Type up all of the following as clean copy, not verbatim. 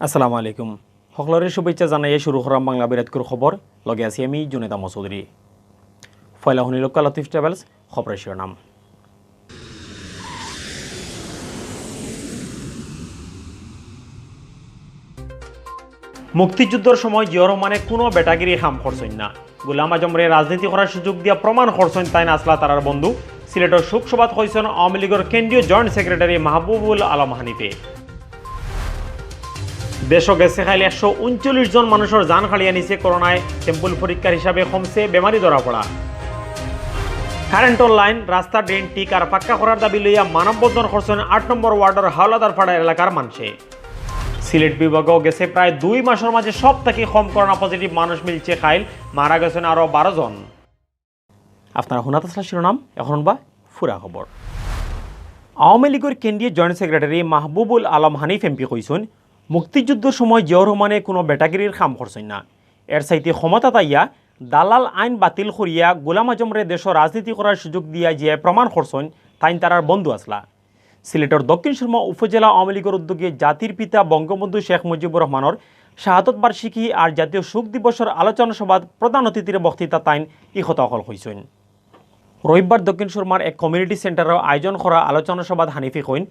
আসসালামু আলাইকুম সকলরে শুভেচ্ছা জানাই শুরু করাম বাংলা বিরাটকুর খবর লগে আছি আমি জুনেদা মসুদরি ফয়লা হুনি লোকাল লতিফ ট্রাভেলস খবরের শিরোনাম মুক্তিযুদ্ধের সময় জিয়র রহমানে কোনো বেটাগিরি খাম খরছইন না গোলাম আজমরে রাজনীতি করার সুযোগ দিয়া প্রমাণ খরছইন তাই আসলা তারার বন্ধু সিলেটের শোকসভাত খইছইন আওয়ামী লীগের কেন্দ্রীয় জয়েন্ট সেক্রেটারি মাহবুবুল আলম হানিফে দেশ গেছে খাইলে 139 জন মানুষের জান খাড়িয়া নিছে করোনায় স্যাম্পল পরীক্ষার হিসাবে কমছে বেমারি ধরা পড়া কারেন্টর লাইন রাস্তা ড্রেন টিক আর পাক্কা করার দাবি লইয়া মানববন্ধন করছেন 8 নম্বর ওয়ার্ডের হাওলাদারপাড়া এলাকার মানুষে সিলেট বিভাগও গেছে প্রায় 2 মাসের মাঝে সব থেকে কম করোনা পজিটিভ মানুষ মিলছে খাইল মারা গেছেন আরও 12 জন আপনারা শুনাত আসলা শিরোনাম এখন বা ফুরা খবর আওয়ামী লীগের কেন্দ্রীয় joint secretary Mahbubul Alam Hanif MP কইছেন মুক্তিযুদ্ধের সময় জিয়র রহমানে কোনো বেটাগিরির খাম করছেন না এর চাইতে ক্ষমতা তাইয়া দালাল আইন বাতিল করিয়া গোলাম আজমরে দেশ রাজনীতি করার সুযোগ দিয়া যে প্রমাণ করছেন তাইন তারার বন্ধু আসলা সিলেটের দক্ষিণ সুরমা উপজেলা আওয়ামী লীগের উদ্যোগে জাতির পিতা বঙ্গবন্ধু শেখ মুজিবুর রহমানের শাহাদত বার্ষিকী আর জাতীয় শোক দিবসের আলোচনা সভাত প্রধান অতিথির বক্তৃতা তাইন ই হতাহল হয়েছেন রবিবার দক্ষিণ সুরমার এক কমিউনিটি সেন্টারের আয়োজন করা আলোচনা সভাত হানিফি কইন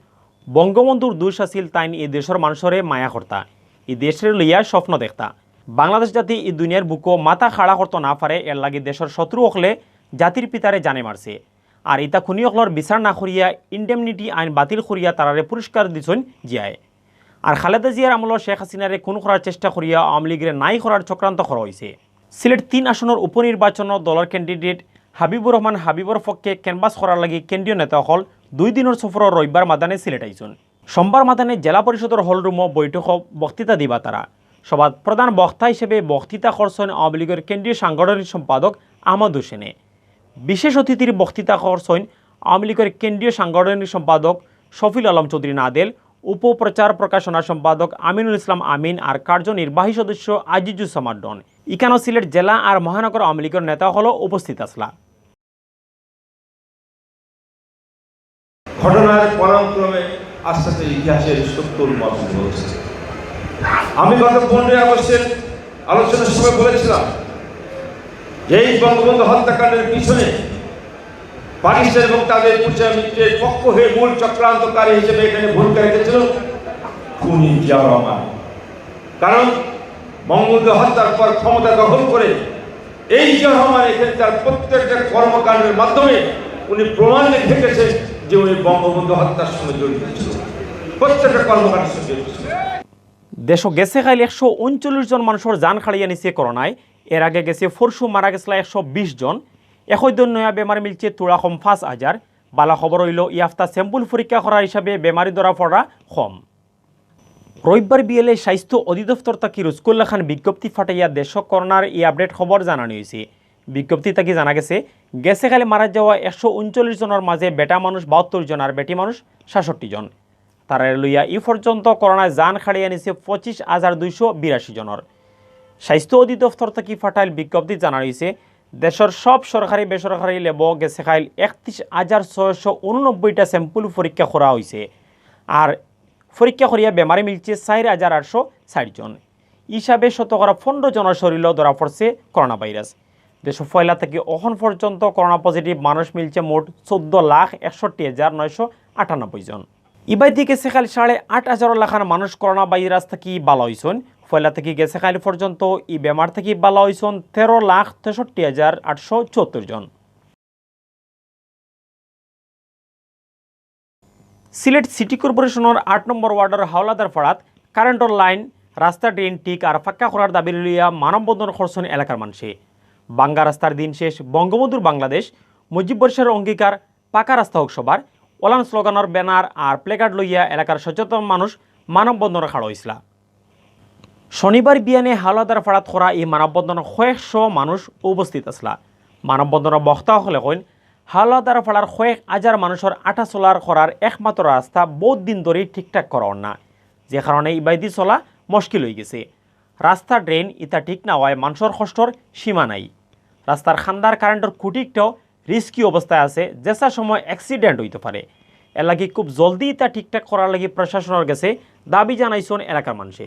বঙ্গবন্ধুর দুষ আছিল তাইন এই দেশের মানুষরে মায়া করতা এই দেশের লইয়া স্বপ্ন দেখতা বাংলাদেশ জাতি এই দুনিয়ার বুকো মাথা খাড়া করতে না পারে এর লাগি দেশের শত্রু হকলে জাতির পিতারে জানে মারছে আর ইতা খুনি হকলর বিচার না করিয়া ইন্ডেমনিটি আইন বাতিল করিয়া তারারে পুরস্কার দিছেন জিয়ায় আর খালেদা জিয়ার আমল শেখ হাসিনারে খুন করার চেষ্টা করিয়া আওয়ামী লীগের নাই করার চক্রান্ত করা হয়েছে সিলেট 3 আসনের উপনির্বাচন দলের ক্যান্ডিডেট হাবিবুর রহমান হাবিবর পক্ষে ক্যানভাস করার লাগি কেন্দ্রীয় নেতাসকল 2 দিনের সফর রবিবার মাদানে সিলেট আইছেন সোমবার মাদানে জেলা পরিষদের হল রুম বৈঠক বক্তৃতা দিবা তারা সভাত প্রধান বক্তা হিসেবে বক্তৃতা করছেন আওয়ামী লীগের কেন্দ্রীয় সাংগঠনিক সম্পাদক আহমদ হোসেনে বিশেষ অতিথির বক্তৃতা করছেন আওয়ামী লীগের কেন্দ্রীয় সাংগঠনিক সম্পাদক শফিল আলম চৌধুরী নাদেল উপপ্রচার প্রকাশনা সম্পাদক আমিনুল ইসলাম আমিন আর কার্যনির্বাহী সদস্য আজিজুজ্জামান ডন ইকানো সিলেট জেলা আর মহানগর আওয়ামী লীগের নেতা হল উপস্থিত আসলা ঘটনার পরাক্রমে আস্তে আস্তে ইতিহাসের সত্য উন্মোচন হচ্ছে। আমি গত 15 আগস্টের আলোচনার সময় বলেছিলাম যে এই বঙ্গবন্ধু হত্যাকাণ্ডের পিছনে পাকিস্তান এবং তাদের পূজা মিত্রের পক্ষ হয়ে মূল চক্রান্তকারী হিসেবে এখানে ভূমিকা রেখেছিল খুনি জিয়াউর রহমান। কারণ বঙ্গবন্ধু হত্যার পর ক্ষমতা দখল করে এই জিয়াউর রহমান এখানে তার প্রত্যেকটা কর্মকাণ্ডের মাধ্যমে উনি প্রমাণ রেখেছেন যে উনি বঙ্গবন্ধু হত্যার সঙ্গে জড়িত ছিল, প্রত্যেকটা কর্মকাণ্ডের সঙ্গে জড়িত ছিল। দেশ গেছে খাইল 139 জন মানুষের জান খাড়িয়া নিছে করোনায় এর আগে গেছে ফরসু মারা গেছিল 120 জন একই দিন নয়া বেমার মিলছে তোড়া কম 5000 বালা খবর হইল ইয়াফতা স্যাম্পল পরীক্ষা করার হিসাবে বেমারি ধরা পড়া কম রবিবার বিএলএ স্বাস্থ্য অধিদপ্তর তাকি রুজকুল্লা খান বিজ্ঞপ্তি ফাটাইয়া দেশ করোনার এই আপডেট খবর জানানো হয়েছে বিজ্ঞপ্তি তাকি জানা গেছে খালি মারা যাওয়া 139 জনের মাঝে বেটা মানুষ 72 জন আর বেটি মানুষ 66 জন তারা লইয়া ই পর্যন্ত করোনায় জান খাড়িয়া নিছে 25,282 জনের স্বাস্থ্য অধিদপ্তর থেকে ফাটাইল বিজ্ঞপ্তি জানা হয়েছে দেশের সব সরকারি বেসরকারি লেব গেছে খাইল 31,689টা স্যাম্পল পরীক্ষা করা হয়েছে আর পরীক্ষা করিয়া বেমারি মিলছে 4,860 জন হিসাবে 15 জনের শরীরেও ধরা পড়ছে করোনা ভাইরাস দেশ পয়লা থেকে এখন পর্যন্ত করোনা পজিটিভ মানুষ মিলছে মোট 14,61,998 জন ইবাই দিকে গেছে খাল 8,500 লাখান মানুষ করোনা ভাইরাস থেকে ভালো হয়েছেন পয়লা থেকে গেছে খাল পর্যন্ত এই বেমার থেকে ভালো হয়েছেন 13,63,874 জন সিলেট সিটি কর্পোরেশনের 8 নম্বর ওয়ার্ডের হাওলাদারপাড়াত কারেন্টর লাইন রাস্তা ড্রেন টিক আর পাক্কা করার দাবি লইয়া মানববন্ধন করছেন এলাকার মানুষে বাঙ্গা রাস্তার দিন শেষ বঙ্গবন্ধুর বাংলাদেশ মুজিব বর্ষের অঙ্গীকার পাকা রাস্তা হোক সবার ওলান স্লোগানের ব্যানার আর প্লেকার্ড লইয়া এলাকার সচেতন মানুষ মানববন্ধনে খাড়া হয়েছিল শনিবার বিয়ানে হাওলাদারপাড়াত করা এই মানববন্ধন কয়েকশো মানুষ উপস্থিত আসলা মানববন্ধনের বক্তা হলে কইন হাওলাদারপাড়ার কয়েক হাজার মানুষের আটা চলার করার একমাত্র রাস্তা বহুত দিন ধরেই ঠিকঠাক করা না যে কারণে ইবাইদি চলা মুশকিল হয়ে গেছে রাস্তা ড্রেন ইতা ঠিক না হয় মানুষের কষ্টর সীমা নাই রাস্তার খান্দার কারেন্টের খুঁটিটাও রিস্কি অবস্থায় আছে যেসা সময় অ্যাক্সিডেন্ট হইতে পারে এর লাগি খুব জলদি ইতা ঠিকঠাক করার লাগি প্রশাসনের কাছে দাবি জানাইছেন এলাকার মানুষে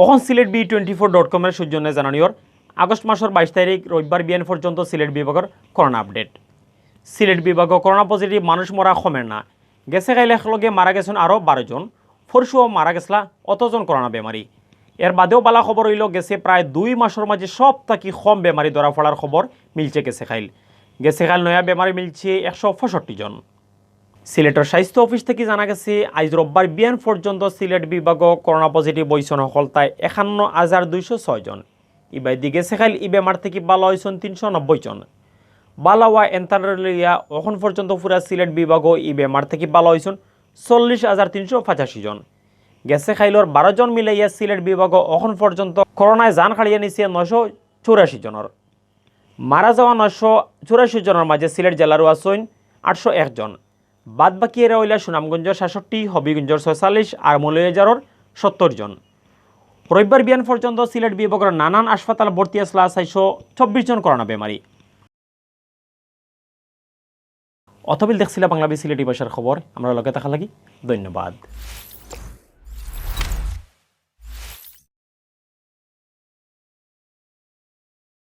এখন সিলেট B24.com এর সৌজন্যে জানানিওর আগস্ট মাসের 22 তারিখ রবিবার বিয়ান পর্যন্ত সিলেট বিভাগের করোনা আপডেট। সিলেট বিভাগে করোনা পজিটিভ মানুষ মরা কমের না, গেছে গাইলে একলগে মারা গেছেন আরও 12 জন, ফরসুও মারা গেছলা অতজন করোনা বেমারি। এর বাদেও বালা খবর হইল গেছে প্রায় 2 মাসের মাঝে সব থাকি কম বেমারি ধরা পড়ার খবর মিলছে গেছে খাইল নয়া বেমারি মিলছে 165 জন। সিলেটের স্বাস্থ্য অফিস থেকে জানা গেছে আজ রোববার বিয়ান পর্যন্ত সিলেট বিভাগ করোনা পজিটিভ বইছন হল তাই 51,206 জন। ইবাই দিকে সেখাইল ই বেমার থেকে বালা হয়েছেন 390 জন। বালাওয়া এন্টারলিয়া এখন পর্যন্ত পুরা সিলেট বিভাগ ই বেমার থেকে বালা হয়েছেন 40,385 জন। গেছে খাইলর 12 জন মিলাইয়া সিলেট বিভাগ এখন পর্যন্ত করোনায় জান খাড়িয়ে নিছে 984 জনের। মারা যাওয়া 984 জনের মাঝে সিলেট জেলারও আছেন 801 জন। বাদ বাকি এরা হইলা সুনামগঞ্জের 66, হবিগঞ্জের 46 আর মৌলভীবাজারের 70 জন। রবিবার বিয়ান পর্যন্ত সিলেট বিভাগের নানান হাসপাতাল ভর্তি আসলা 424 জন করোনা বেমারি। অতবিল দেখছিলা বাংলাদেশ সিলেটি ভাষার খবর। আমরা লগে থাকা লাগি ধন্যবাদ।